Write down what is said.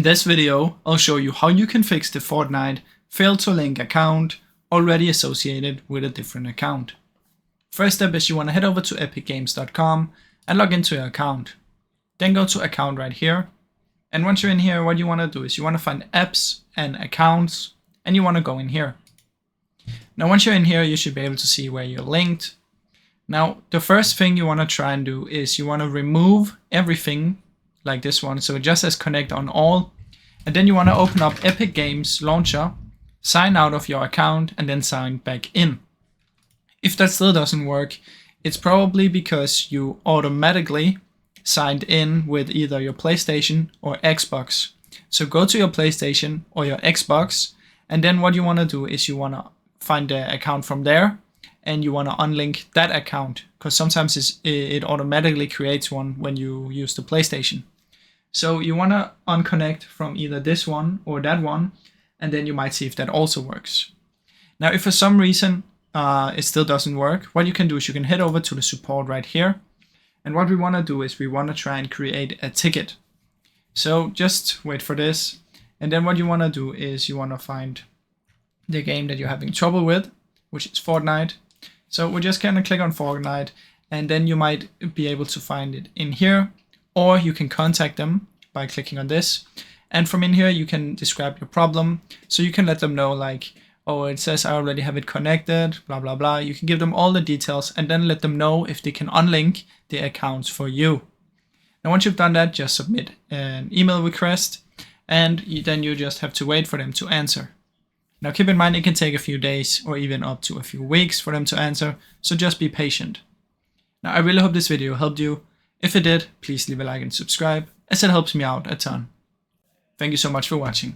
this video, I'll show you how you can fix the Fortnite failed to link account already associated with a different account. First step is you want to head over to epicgames.com and log into your account. Then go to account right here. And once you're in here, what you want to do is you want to find apps and accounts, and you want to go in here. Now, once you're in here, you should be able to see where you're linked. Now, the first thing you want to try and do is you want to remove everything like this one. So it just says connect on all. And then you want to open up Epic Games Launcher, sign out of your account, and then sign back in. If that still doesn't work, it's probably because you automatically signed in with either your PlayStation or Xbox. So go to your PlayStation or your Xbox, and then what you want to do is you want to find the account from there, and you want to unlink that account, because sometimes it automatically creates one when you use the PlayStation. So you want to unconnect from either this one or that one, and then you might see if that also works. Now, if for some reason it still doesn't work, what you can do is you can head over to the support right here. And what we want to do is we want to try and create a ticket. So just wait for this. And then what you want to do is you want to find the game that you're having trouble with, which is Fortnite. So we're just going to click on Fortnite, and then you might be able to find it in here, or you can contact them by clicking on this. And from in here, you can describe your problem. So you can let them know, like, oh, it says I already have it connected, blah, blah, blah. You can give them all the details and then let them know if they can unlink the accounts for you. Now, once you've done that, just submit an email request, and then you just have to wait for them to answer. Now, keep in mind, it can take a few days or even up to a few weeks for them to answer, so just be patient. Now, I really hope this video helped you. If it did, please leave a like and subscribe, as it helps me out a ton. Thank you so much for watching.